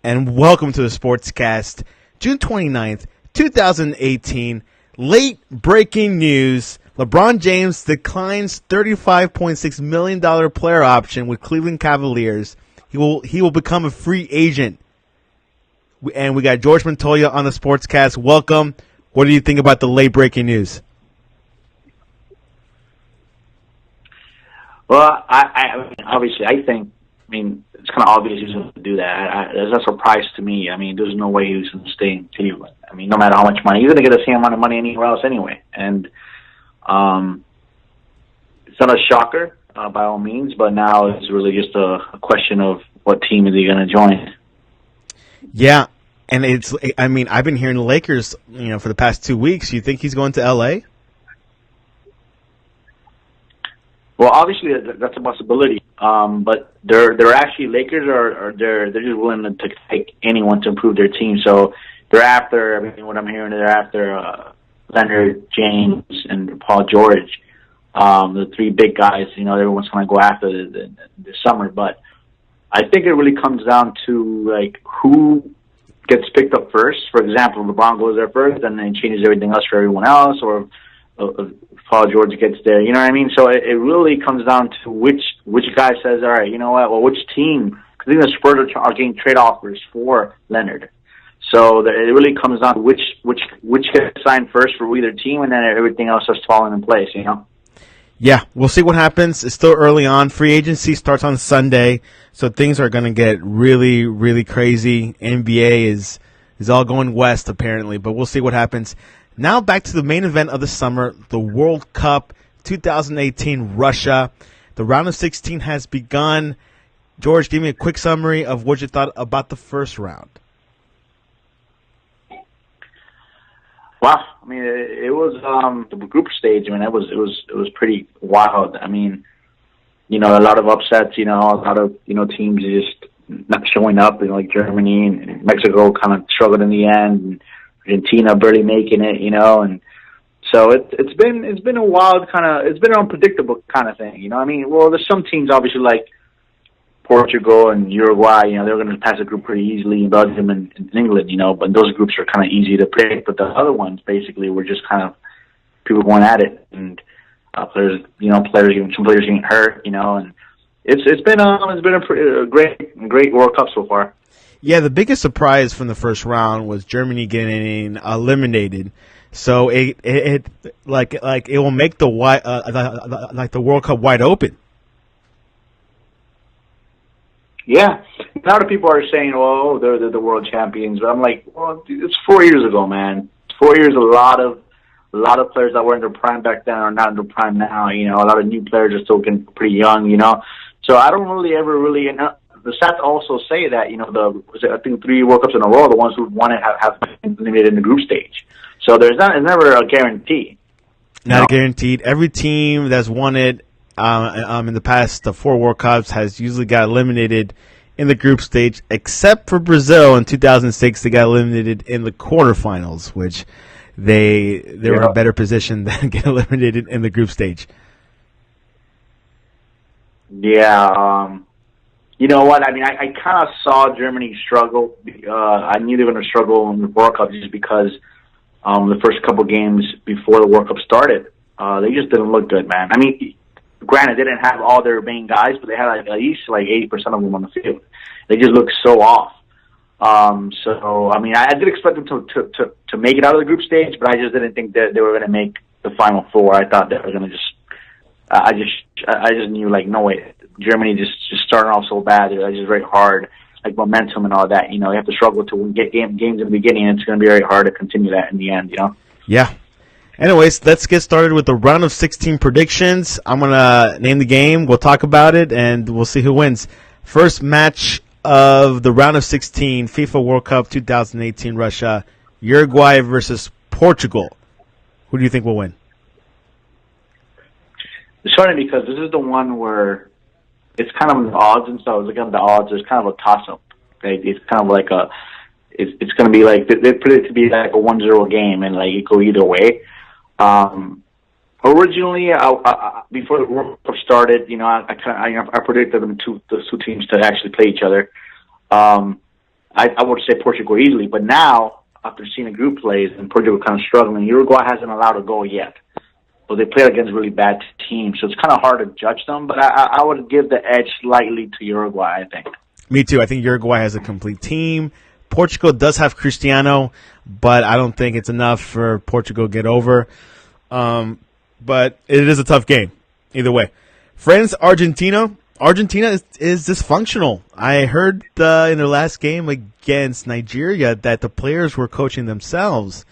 and welcome to the Sportscast, June 29th, 2018. Late breaking news. LeBron James declines $35.6 million player option with Cleveland Cavaliers. He will become a free agent. And we got Jorge Montoya on the Sportscast. Welcome. What do you think about the late breaking news? Well, I think it's kind of obvious he's going to do that. That's a surprise to me. There's no way he's going to stay in Cleveland. No matter how much money, he's going to get the same amount of money anywhere else anyway. And it's not a shocker by all means, but now it's really just a question of what team is he going to join. Yeah, and I've been hearing the Lakers, for the past 2 weeks. You think he's going to L.A.? Well, obviously that's a possibility, but they're actually Lakers they're just willing to take anyone to improve their team. So they're after. What I'm hearing, they're after Leonard, James, and Paul George, the three big guys. Everyone's going to go after this summer. But I think it really comes down to who gets picked up first. For example, LeBron goes there first, and then changes everything else for everyone else, or Paul George gets there, you know what I mean? So it really comes down to which guy says, all right, you know what? Well, which team? Because even the Spurs are getting trade offers for Leonard. So it really comes down to which gets signed first for either team, and then everything else starts falling in place. Yeah, we'll see what happens. It's still early on. Free agency starts on Sunday, so things are going to get really, really crazy. NBA is all going west apparently, but we'll see what happens. Now back to the main event of the summer, the World Cup 2018 Russia. The round of 16 has begun. George, give me a quick summary of what you thought about the first round. Wow, it was the group stage. It was pretty wild. A lot of upsets. A lot of teams just not showing up. Like Germany and Mexico kind of struggled in the end. And Argentina barely making it, and so it's been a wild it's been an unpredictable kind of thing, Well, there's some teams obviously like Portugal and Uruguay, they're going to pass the group pretty easily, and Belgium and England, but those groups are kind of easy to pick. But the other ones basically were just kind of people going at it, and players getting hurt, and it's been a great World Cup so far. Yeah, the biggest surprise from the first round was Germany getting eliminated. So it will make the World Cup wide open. Yeah, a lot of people are saying, "Oh, they're the world champions," but I'm like, well, it's 4 years ago, man. 4 years, a lot of players that were in their prime back then are not in their prime now. A lot of new players are still pretty young. So I don't really the stats also say that, I think 3 World Cups in a row, the ones who won it have been eliminated in the group stage. So it's never a guarantee. Not guaranteed. Every team that's won it in the past 4 World Cups has usually got eliminated in the group stage, except for Brazil in 2006. They got eliminated in the quarterfinals, which they were in a better position than get eliminated in the group stage. Yeah, you know what? I kind of saw Germany struggle. I knew they were going to struggle in the World Cup just because the first couple games before the World Cup started, they just didn't look good, man. Granted, they didn't have all their main guys, but they had at least 80% of them on the field. They just looked so off. I did expect them to make it out of the group stage, but I just didn't think that they were going to make the Final Four. I thought they were going to I just knew, no way. Germany just starting off so bad. It's just very hard, momentum and all that. You have to struggle to get games in the beginning, and it's going to be very hard to continue that in the end, Yeah. Anyways, let's get started with the round of 16 predictions. I'm going to name the game. We'll talk about it, and we'll see who wins. First match of the round of 16, FIFA World Cup 2018 Russia, Uruguay versus Portugal. Who do you think will win? It's funny because this is the one where it's kind of the odds and stuff. Looking at the odds, there's kind of a toss-up. Right? It's kind of it's going to be they predict it to be like a 1-0 game, and it go either way. Originally, before the World Cup started, I predicted the two teams to actually play each other. I would say Portugal easily. But now, after seeing the group plays and Portugal kind of struggling, Uruguay hasn't allowed a goal yet. So they played against really bad teams. So it's kind of hard to judge them. But I would give the edge slightly to Uruguay, I think. Me too. I think Uruguay has a complete team. Portugal does have Cristiano, but I don't think it's enough for Portugal to get over. But it is a tough game, either way. France, Argentina. Argentina is dysfunctional. I heard in their last game against Nigeria that the players were coaching themselves,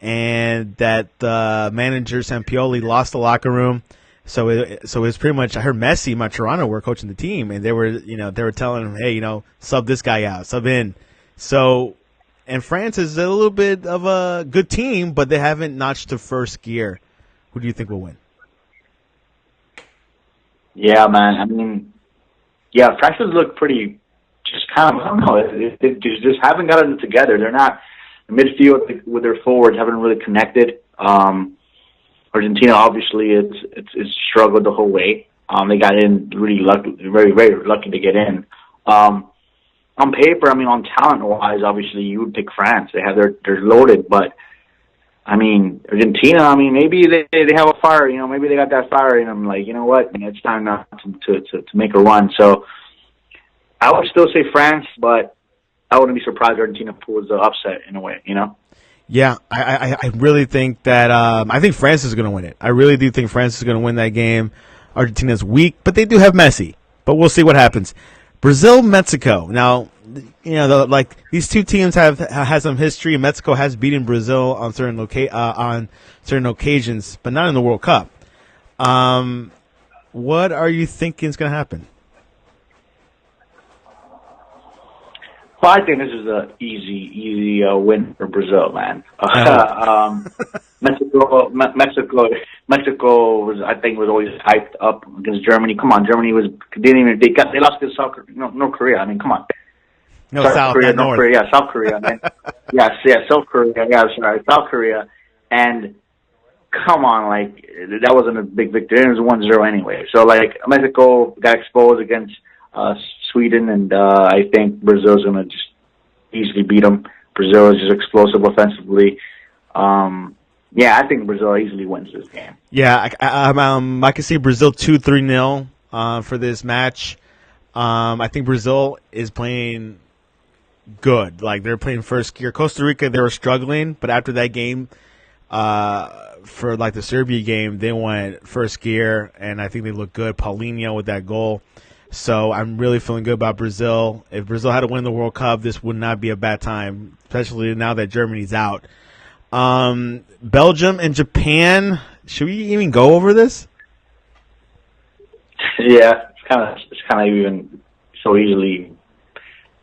and that the manager Sampioli lost the locker room. So it was pretty much. I heard Messi, Mascherano were coaching the team, and they were telling him, hey, sub this guy out, sub in. So, and France is a little bit of a good team, but they haven't notched to first gear. Who do you think will win? Yeah, man. I mean, yeah, France look pretty. Just kind of, I don't know. They just haven't gotten it together. They're not midfield with their forwards haven't really connected. Argentina obviously it's struggled the whole way. They got in really lucky, very very lucky to get in. On paper, I mean, on talent wise, obviously you would pick France. They're loaded, but I mean Argentina. I mean, maybe they have a fire. Maybe they got that fire in them. Like, you know what? It's time now to make a run. So I would still say France, but I wouldn't be surprised if Argentina pulls the upset in a way. Yeah, I really think that I think France is going to win it. I really do think France is going to win that game. Argentina's weak, but they do have Messi. But we'll see what happens. Brazil, Mexico. Now, these two teams have some history. Mexico has beaten Brazil on certain occasions, but not in the World Cup. What are you thinking is going to happen? Well, I think this is an easy win for Brazil, man. Mexico was, I think, was always hyped up against Germany. Come on, Germany they lost to North Korea. I mean, come on. No, South Korea, North Korea, South Korea, man. South Korea. Yeah, sorry, South Korea. And come on, that wasn't a big victory. It was 1-0 anyway. So Mexico got exposed against Sweden, and I think Brazil's going to just easily beat them. Brazil is just explosive offensively. I think Brazil easily wins this game. Yeah, I can see Brazil 2-3-0 for this match. I think Brazil is playing good. They're playing first gear. Costa Rica, they were struggling, but after that game, for the Serbia game, they went first gear, and I think they look good. Paulinho with that goal. So I'm really feeling good about Brazil. If Brazil had to win the World Cup, this would not be a bad time, especially now that Germany's out. Belgium and Japan. Should we even go over this? Yeah, it's kind of even so easily.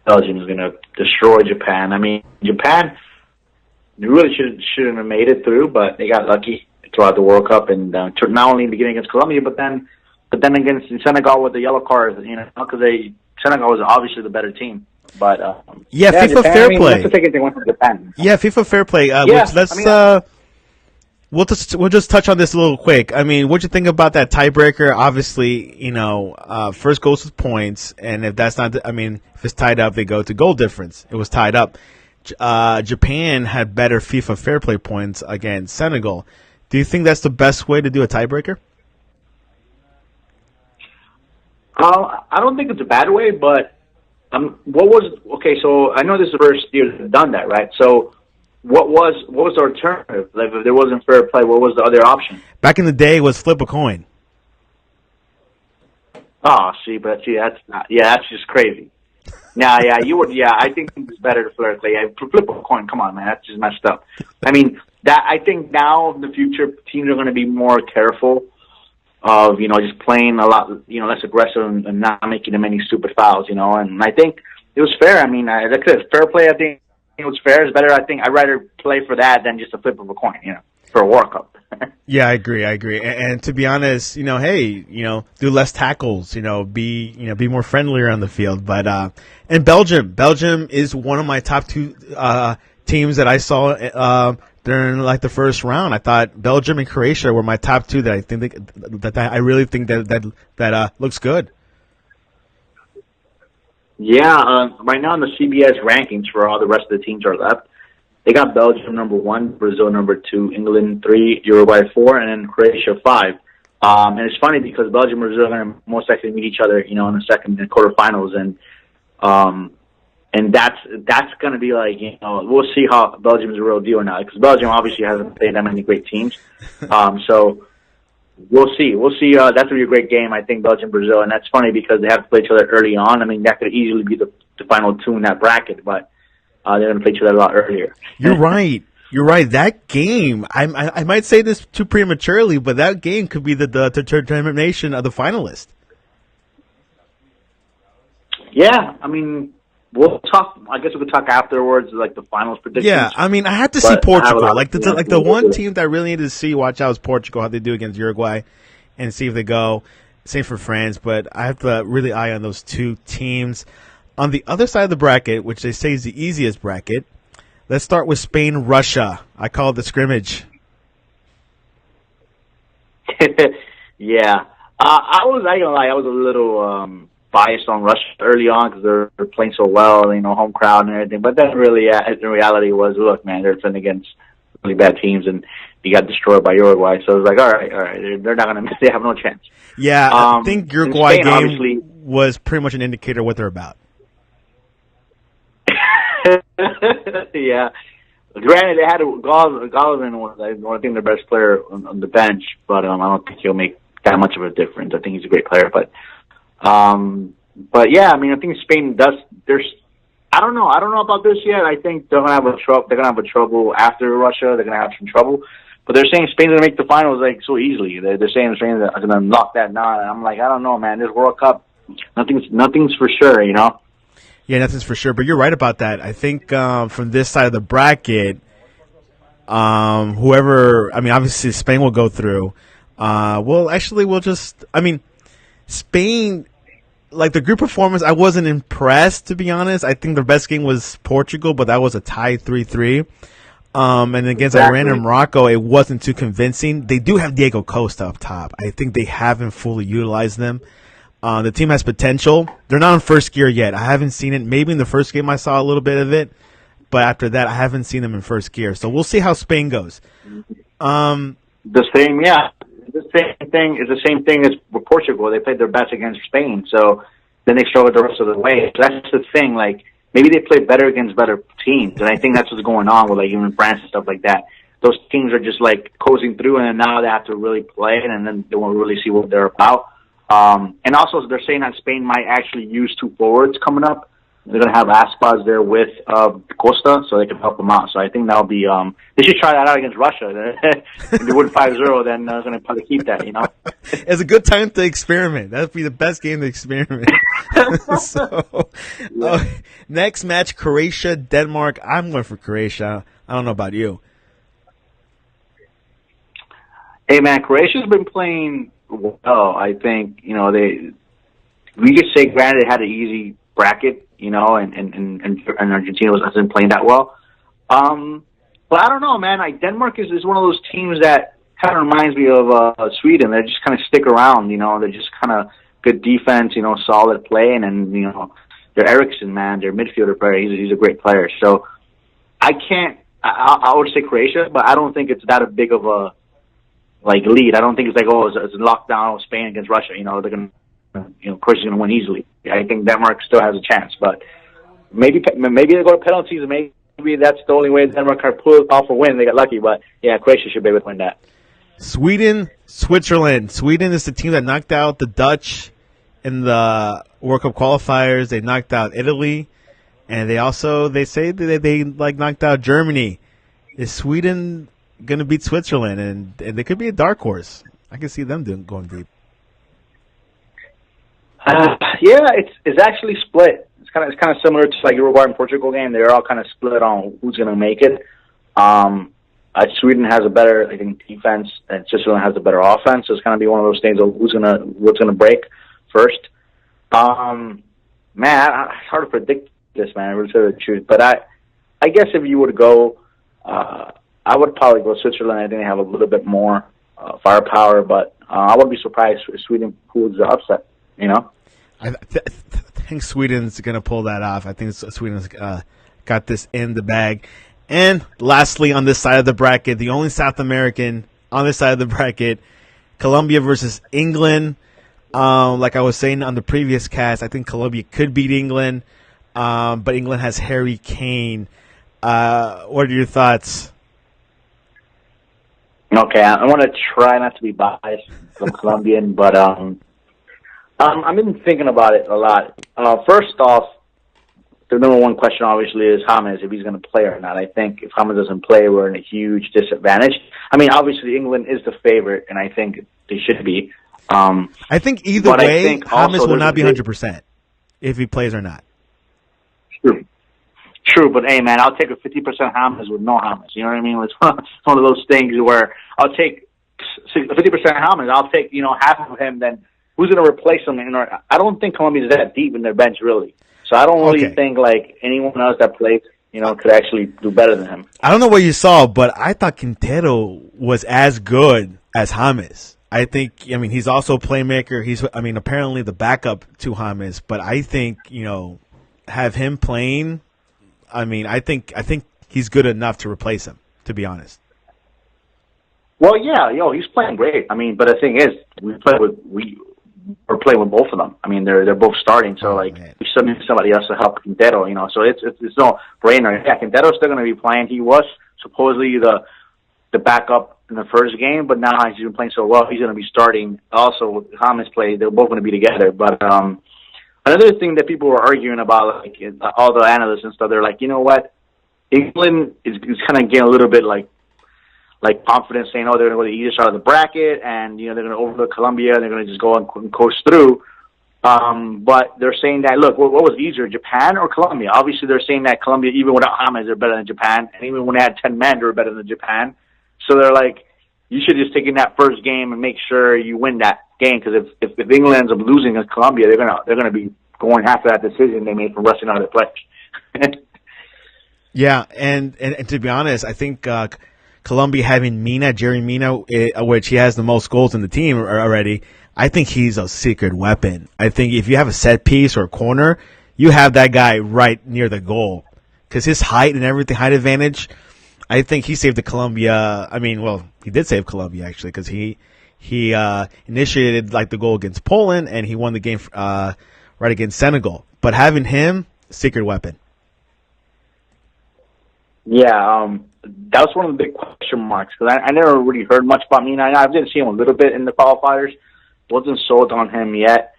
Belgium is going to destroy Japan. I mean, Japan really shouldn't have made it through, but they got lucky throughout the World Cup, and not only in the beginning against Colombia, but then against Senegal with the yellow cards, because Senegal was obviously the better team. But FIFA Japan, fair play. Let's take anything from Japan. Yeah, FIFA fair play. We'll just touch on this a little quick. I mean, what'd you think about that tiebreaker? Obviously, first goes with points, and if that's not, if it's tied up, they go to goal difference. It was tied up. Japan had better FIFA fair play points against Senegal. Do you think that's the best way to do a tiebreaker? I don't think it's a bad way, but so I know this is the first year they've done that, right? So what was the alternative? If there wasn't fair play, what was the other option? Back in the day, it was flip a coin. Oh, that's just crazy. I think it's better to flip play. Flip a coin, come on, man, that's just messed up. I mean, I think now in the future teams are going to be more careful of just playing a lot less aggressive and not making them any stupid fouls, and I think it was fair. I mean, fair play. I think it was fair. It's better. I think I'd rather play for that than just a flip of a coin, for a World Cup. Yeah, I agree. And to be honest, do less tackles, be more friendlier on the field. But and Belgium is one of my top two teams that I saw during the first round. I thought Belgium and Croatia were my top two that I think I really think that looks good. Yeah, right now in the CBS rankings for all the rest of the teams are left, they got Belgium number 1, Brazil number 2, England 3, Uruguay 4, and then Croatia 5. And it's funny because Belgium and Brazil are going to most likely meet each other, in the second and quarterfinals, um, and that's going to be like, we'll see how Belgium is a real deal now, because Belgium obviously hasn't played that many great teams. So we'll see. That's going to be a great game, I think, Belgium Brazil, and that's funny because they have to play each other early on. I mean, that could easily be the final two in that bracket, but they're going to play each other a lot earlier. You're right. You're right. That game, I might say this too prematurely, but that game could be the determination of the finalist. Yeah, I mean, we'll talk. I guess we could talk afterwards, like the finals predictions. Yeah, I mean, I have to see Portugal. Like the one team that I really needed to see, watch out, is Portugal, how they do against Uruguay, and see if they go. Same for France, but I have to really eye on those two teams. On the other side of the bracket, which they say is the easiest bracket, let's start with Spain-Russia. I call it the scrimmage. Yeah, I was not gonna lie, I was a little biased on Russia early on because they're playing so well, home crowd and everything. But then really, in reality, was look, man, they're playing against really bad teams, and you got destroyed by Uruguay. So it was like, all right, they're not gonna, they have no chance. Yeah, I think Uruguay Spain, game was pretty much an indicator of what they're about. Yeah. Granted, they had Golovin was, I think, their best player on the bench, but I don't think he'll make that much of a difference. I think he's a great player, but yeah, I mean, I think Spain does. I don't know about this yet. I think they're gonna have a trouble after Russia. They're gonna have some trouble, but they're saying Spain's gonna make the finals like so easily. They're saying Spain's gonna unlock that knot, and I'm like, I don't know, man. This World Cup, nothing's for sure, Yeah, nothing's for sure, but you're right about that. I think from this side of the bracket, whoever, I mean, obviously Spain will go through. Spain, like the group performance, I wasn't impressed, to be honest. I think the best game was Portugal, but that was a tie 3-3. And against Iran and Morocco, it wasn't too convincing. They do have Diego Costa up top. I think they haven't fully utilized them. The team has potential. They're not in first gear yet. I haven't seen it. Maybe in the first game I saw a little bit of it, but after that I haven't seen them in first gear. So we'll see how Spain goes. The same thing is the same thing as with Portugal. They played their best against Spain, so then they struggled the rest of the way. So that's the thing. Like, maybe they play better against better teams, and I think that's what's going on with, like, even France and stuff like that. Those teams are just like coasting through, and then now they have to really play, and then they won't really see what they're about. And also, they're saying that Spain might actually use two forwards coming up. They're going to have Aspas there with Costa, so they can help them out. So I think that'll be they should try that out against Russia. If they win 5-0, then they're going to probably keep that, It's a good time to experiment. That would be the best game to experiment. Next match, Croatia, Denmark. I'm going for Croatia. I don't know about you. Hey, man, Croatia's been playing well. I think, we could say, granted, they had an easy bracket, and Argentina hasn't playing that well. But I don't know, man. Denmark is one of those teams that kind of reminds me of Sweden. They just kind of stick around, They're just kind of good defense, solid play, and then, they're Eriksson, man, their midfielder player. He's a great player. So I would say Croatia, but I don't think it's that big of a lead. I don't think it's like, it's lockdown Spain against Russia. They're going to, Croatia's going to win easily. I think Denmark still has a chance, but maybe they go to penalties, and maybe that's the only way Denmark can pull off a win. They got lucky, but yeah, Croatia should be able to win that. Sweden, Switzerland. Sweden is the team that knocked out the Dutch in the World Cup qualifiers. They knocked out Italy, and they say that they knocked out Germany. Is Sweden going to beat Switzerland, and they could be a dark horse? I can see them going deep. Yeah, it's actually split. It's kind of similar to like Uruguay and Portugal game. They're all kind of split on who's going to make it. Sweden has a better, I think, defense, and Switzerland has a better offense. So it's going to be one of those things of what's going to break first. Man, it's hard to predict this, man. I really tell you the truth, but I guess if you would go, I would probably go Switzerland. I think they have a little bit more firepower, but I wouldn't be surprised if Sweden pulls the upset. think Sweden's going to pull that off. I think Sweden's got this in the bag. And lastly, on this side of the bracket, the only South American on this side of the bracket, Colombia versus England. Like I was saying on the previous cast, I think Colombia could beat England, but England has Harry Kane. What are your thoughts? Okay, I want to try not to be biased from Colombian, but I've been thinking about it a lot. First off, the number one question obviously is James, if he's going to play or not. I think if James doesn't play, we're in a huge disadvantage. I mean, obviously England is the favorite, and I think they should be. I think either way, James will not be 100% if he plays or not. True, but hey, man, I'll take a 50% James with no James. You know what I mean? It's one of those things where I'll take 50% James. I'll take half of him. Then who's going to replace him? I don't think Colombia's that deep in their bench, really. So I don't really think like anyone else that plays, could actually do better than him. I don't know what you saw, but I thought Quintero was as good as James. I mean, he's also a playmaker. He's apparently the backup to James, but I think, have him playing. I mean, I think he's good enough to replace him, to be honest. Well, yeah, he's playing great. I mean, but the thing is, we're playing with both of them. I mean, they're both starting, so we still need somebody else to help Quintero. So it's no brainer. Yeah, Quintero's still going to be playing. He was supposedly the backup in the first game, but now he's been playing so well, he's going to be starting. Also, James played. They're both going to be together. But another thing that people were arguing about, like all the analysts and stuff, they're like, you know what? England is kind of getting a little bit like confidence, saying, they're going to go to the easier side of the bracket, and they're going to overlook Colombia, and they're going to just go and coast through. But they're saying that, look, what was easier, Japan or Colombia? Obviously, they're saying that Colombia, even without James, they're better than Japan, and even when they had 10 men, they were better than Japan. So they're like, you should just take in that first game and make sure you win that game, because if England ends up losing against Colombia, they're gonna be going after that decision they made from rushing out of the pledge. Yeah, and to be honest, I think Colombia having Jerry Mina, which he has the most goals in the team already, I think he's a secret weapon. I think if you have a set piece or a corner, you have that guy right near the goal, because his height and everything, height advantage. I think he saved the Colombia. I mean, well, he did save Colombia actually, because he initiated the goal against Poland, and he won the game right against Senegal. But having him, secret weapon. Yeah, that was one of the big question marks, because I never really heard much about Mina. I did see him a little bit in the qualifiers. Wasn't sold on him yet,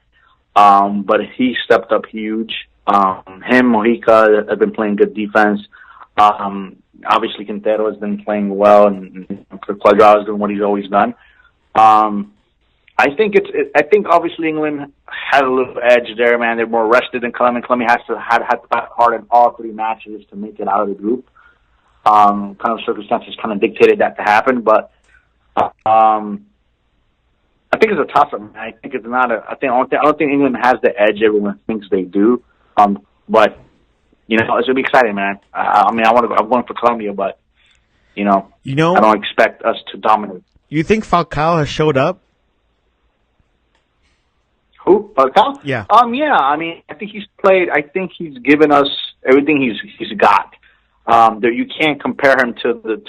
but he stepped up huge. Him, Mojica have been playing good defense. Obviously, Quintero has been playing well, and Cuadrado is doing what he's always done. I think obviously England had a little edge there, man. They're more rested than Colombia. Colombia had to fight hard in all three matches to make it out of the group. Kind of circumstances kind of dictated that to happen, but I think it's a toss-up. I think it's not a. I don't think England has the edge everyone thinks they do. But it's gonna be exciting, man. I'm going for Colombia, but I don't expect us to dominate. You think Falcao has showed up? Who? Falcao? Yeah. Yeah. I mean, I think he's played. I think he's given us everything he's got. You can't compare him to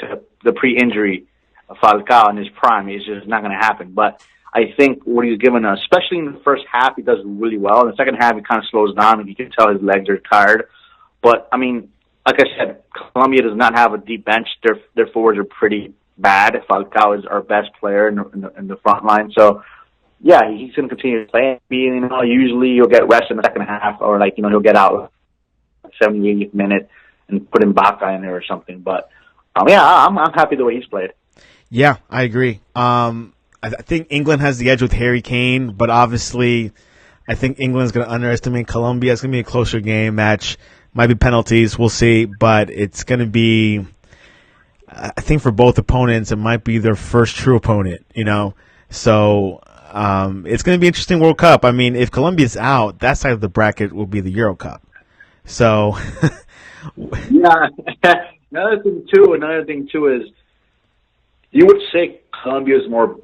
the pre-injury Falcao in his prime. It's just not going to happen. But I think what he's given us, especially in the first half, he does really well. In the second half, he kind of slows down, and you can tell his legs are tired. But, I mean, like I said, Colombia does not have a deep bench. Their forwards are pretty bad. Falcao is our best player in the front line. So, yeah, he's going to continue to play. Usually he'll get rest in the second half, or, he'll get out 70th, 80th minute and put Mbaka in there or something. But, yeah, I'm happy the way he's played. Yeah, I agree. I think England has the edge with Harry Kane, but obviously I think England's going to underestimate Colombia. It's going to be a closer game match. Might be penalties. We'll see. But it's going to be, I think for both opponents, it might be their first true opponent, So it's going to be an interesting World Cup. I mean, if Colombia's out, that side of the bracket will be the Euro Cup. So. Yeah. Another thing, too, is you would say Colombia is more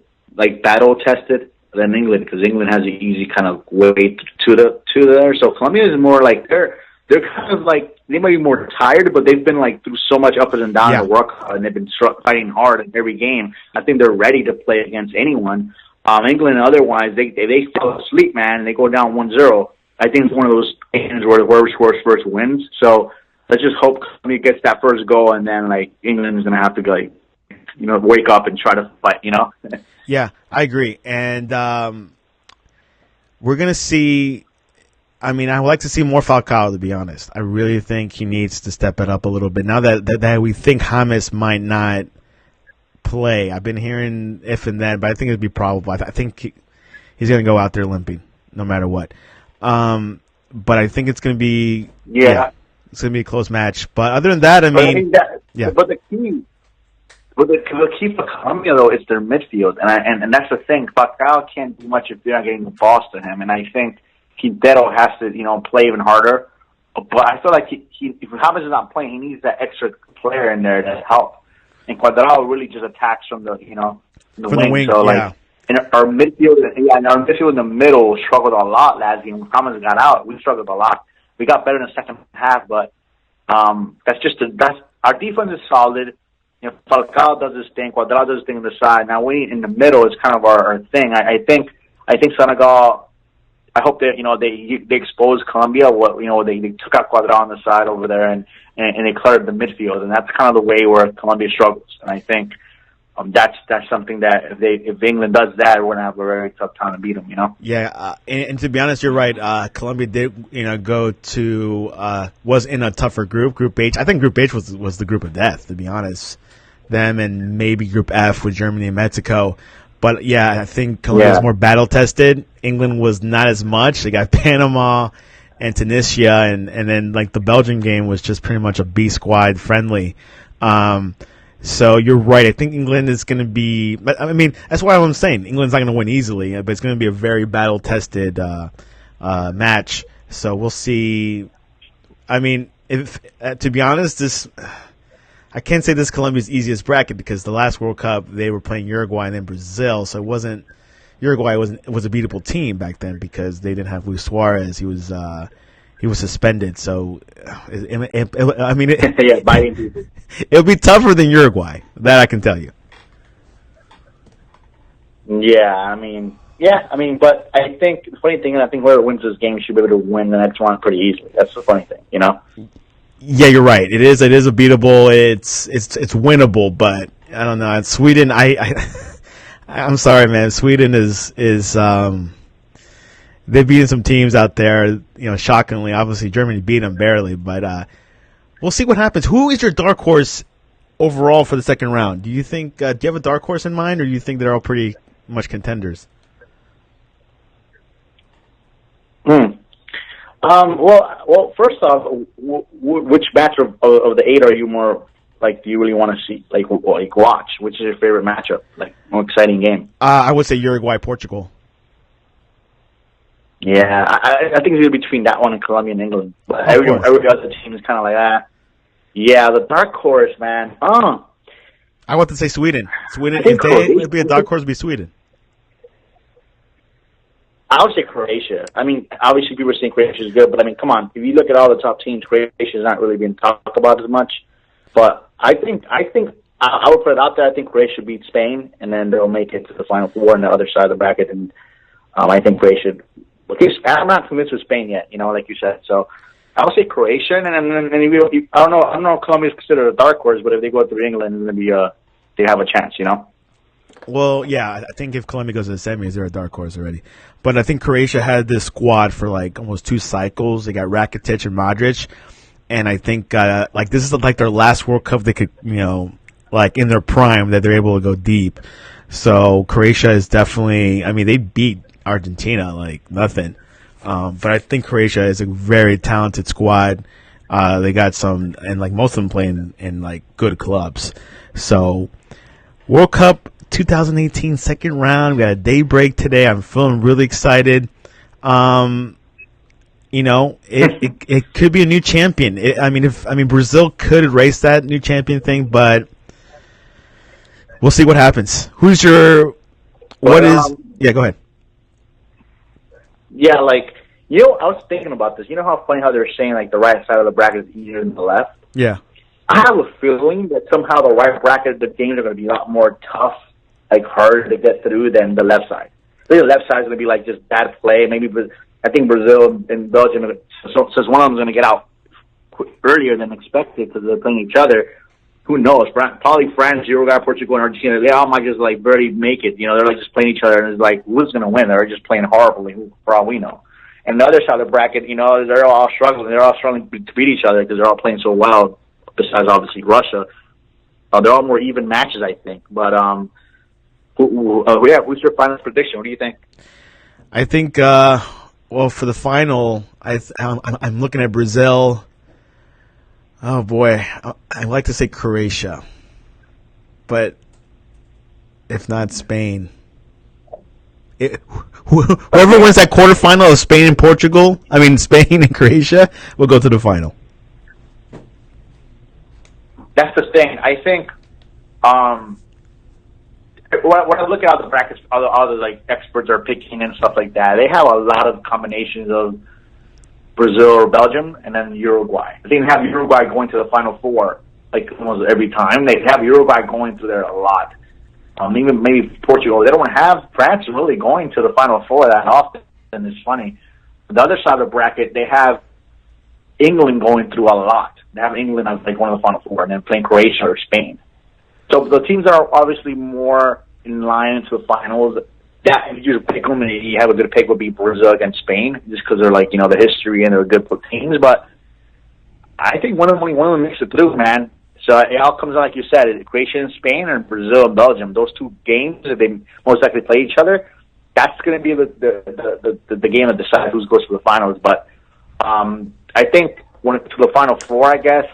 battle tested than England because England has an easy kind of way to there. So Colombia is more like they're kind of like they might be more tired, but they've been like through so much up and down Yeah. the World Cup, and they've been fighting hard in every game. I think they're ready to play against anyone. England, otherwise, they fall asleep, man, and they go down 1-0. I think it's one of those games where the worst wins. So let's just hope Colombia gets that first goal, and then like England is gonna have to like wake up and try to fight. Yeah, I agree, and we're gonna see. I mean, I would like to see more Falcao, to be honest. I really think he needs to step it up a little bit. Now that we think James might not play, I've been hearing if and then, but I think it'd be probable. I think he's going to go out there limping, no matter what. But I think it's going to be it's going to be a close match. But other than that, I mean, But the key for Colombia though is their midfield, and that's the thing. Falcao can't do much if you're not getting the balls to him, and I think Quintero has to, play even harder. But I feel like if James is not playing, he needs that extra player in there to help. And Cuadrado really just attacks from the, the wing. So like, and our midfield, in the middle struggled a lot last game. When James got out, we struggled a lot. We got better in the second half, but that's our defense is solid. Falcao does his thing, Cuadrado does his thing on the side. Now we in the middle is kind of our thing. I think Senegal. I hope that they exposed Colombia. They took out Cuadrado on the side over there and they cluttered the midfield, and that's kind of the way where Colombia struggles. And I think that's something that if England does that, we're gonna have a very tough time to beat them. Yeah, and to be honest, you're right. Colombia did go to was in a tougher Group H. I think Group H was the group of death, to be honest. Them and maybe Group F with Germany and Mexico. But, yeah, I think Colombia was more battle-tested. England was not as much. They got Panama and Tunisia, and then, like, the Belgian game was just pretty much a B-squad friendly. So you're right. I think England is going to be – I mean, that's why I'm saying England's not going to win easily, but it's going to be a very battle-tested match. So we'll see. I mean, to be honest, I can't say this is Colombia's easiest bracket because the last World Cup they were playing Uruguay and then Brazil, so it wasn't Uruguay was a beatable team back then because they didn't have Luis Suarez. He was suspended, so I mean, biting people. It'll be tougher than Uruguay. That I can tell you. But I think the funny thing, and I think whoever wins this game should be able to win the next one pretty easily. That's the funny thing, Yeah, you're right. It is a beatable. It's winnable, but I don't know. It's Sweden. I'm sorry, man. Sweden is they've beaten some teams out there. Shockingly, obviously Germany beat them barely, but we'll see what happens. Who is your dark horse overall for the second round? Do you think? Do you have a dark horse in mind, or do you think they're all pretty much contenders? Well, first off, which match of the 8 are you more like? Do you really want to see like watch? Which is your favorite matchup? Like, more exciting game? I would say Uruguay, Portugal. Yeah, I think it's gonna be between that one and Colombia and England. But every other team is kind of like that. Yeah, the dark horse, man. I want to say Sweden. Sweden, if they would be a dark horse, would be Sweden. I would say Croatia. I mean, obviously people are saying Croatia is good, but I mean, come on. If you look at all the top teams, Croatia is not really being talked about as much. But I think I would put it out there. I think Croatia beat Spain, and then they'll make it to the Final Four on the other side of the bracket. And I think Croatia. I'm not convinced with Spain yet. Like you said. So I would say Croatia, and I don't know if Colombia is considered a dark horse, but if they go through England, it's going to be they have a chance. Well, yeah, I think if Colombia goes to the semis, they're a dark horse already. But I think Croatia had this squad for like almost 2 cycles. They got Rakitic and Modric, and I think this is like their last World Cup they could, like in their prime that they're able to go deep. So Croatia is definitely. I mean, they beat Argentina like nothing. But I think Croatia is a very talented squad. They got some, and like most of them playing in like good clubs. So World Cup 2018 second round. We got a day break today. I'm feeling really excited. It could be a new champion. Brazil could erase that new champion thing, but we'll see what happens. Yeah, go ahead. Yeah, like, you know, I was thinking about this. You know how funny how they're saying, like, the right side of the bracket is easier than the left? Yeah. I have a feeling that somehow the right bracket, the games are going to be a lot more tough, like, harder to get through than the left side. I think the left side is going to be, like, just bad play. Maybe, I think Brazil and Belgium, since one of them is going to get out earlier than expected because they're playing each other, who knows? Probably France, Uruguay, Portugal, and Argentina, they all might just, like, barely make it. You know, they're, like, just playing each other, and it's like, who's going to win? They're just playing horribly, for all we know. And the other side of the bracket, you know, they're all struggling. They're all struggling to beat each other because they're all playing so well, besides, obviously, Russia. They're all more even matches, I think. But, who's your final prediction? What do you think? I think, well, for the final, I'm looking at Brazil. Oh, boy. I like to say Croatia. But if not Spain. Whoever wins that quarterfinal of Spain and Spain and Croatia, will go to the final. That's the thing. I think when I look at all the brackets, all the like experts are picking and stuff like that, they have a lot of combinations of Brazil or Belgium and then Uruguay. I think they have Uruguay going to the Final Four like almost every time. They have Uruguay going through there a lot. Even maybe Portugal. They don't have France really going to the Final Four that often, and it's funny. The other side of the bracket, they have England going through a lot. They have England as like one of the Final Four, and then playing Croatia or Spain. So the teams that are obviously more in line into the finals, that if you pick them and you have a good pick would be Brazil against Spain, just because they're like, you know, the history and they're good teams. But I think one of them makes it through, man. So it all comes out, like you said, is Croatia and Spain or Brazil and Belgium. Those two games, if they most likely play each other, that's going to be the game that decides who goes to the finals. But I think when it's to the Final Four, I guess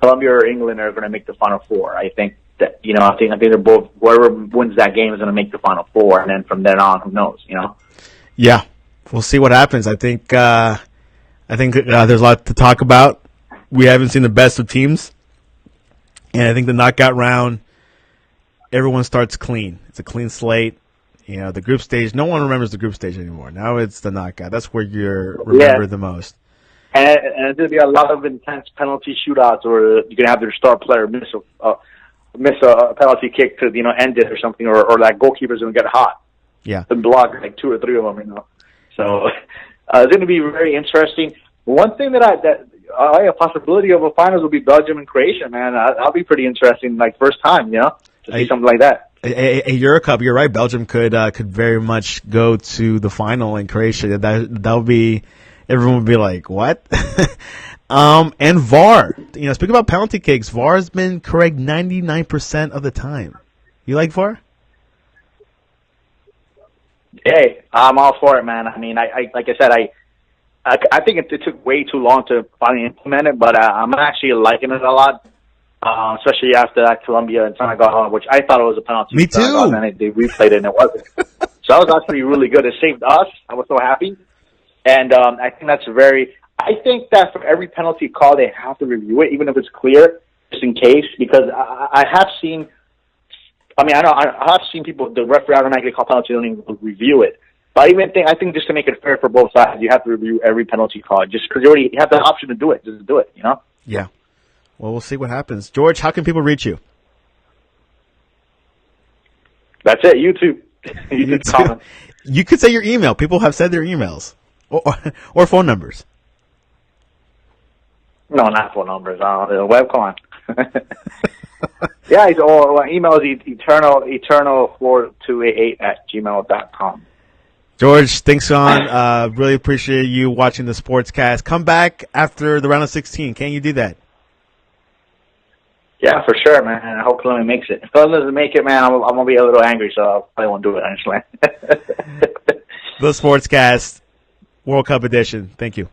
Colombia or England are going to make the Final Four. I think that, you know, I think they're both, whoever wins that game is going to make the Final Four, and then from then on, who knows, you know? Yeah, we'll see what happens. I think there's a lot to talk about. We haven't seen the best of teams, and I think the knockout round, everyone starts clean. It's a clean slate. You know, the group stage, no one remembers the group stage anymore. Now it's the knockout. That's where you're remembered the most. And there's going to be a lot of intense penalty shootouts, or you're going to have their star player miss a penalty kick to, you know, end it or something, or that goalkeeper's going to get hot. Yeah. And block like two or three of them, you know. So it's going to be very interesting. One thing that a possibility of a finals will be Belgium and Croatia, man. That'll be pretty interesting, like first time, you know, to see something like that. A Euro Cup, you're right. Belgium could very much go to the final, and Croatia that would be, everyone would be like, what? And VAR, you know, speaking about penalty kicks, VAR has been correct 99% of the time. You like VAR? Hey, I'm all for it, man. I mean, I like I said, I think it took way too long to finally implement it, but I'm actually liking it a lot, especially after that Colombia and Santiago, which I thought it was a penalty. Me too. And then they replayed it, and it wasn't. So that was actually really good. It saved us. I was so happy. And I think that's I think that for every penalty call, they have to review it, even if it's clear, just in case, because I have seen, I have seen people, the referee automatically call penalty, don't even review it. But I think just to make it fair for both sides, you have to review every penalty call, just because you have the option to do it. Just do it, you know? Yeah. Well, we'll see what happens. George, how can people reach you? That's it. YouTube. YouTube. You could say your email. People have said their emails or phone numbers. No, not phone numbers. Web, come on. Yeah, email is eternal428@gmail.com. George, thanks, on. Really appreciate you watching the Sportscast. Come back after the round of 16. Can you do that? Yeah, for sure, man. I hope Colombia makes it. If Colombia doesn't make it, man, I'm going to be a little angry, so I probably won't do it, honestly. The Sportscast, World Cup edition. Thank you.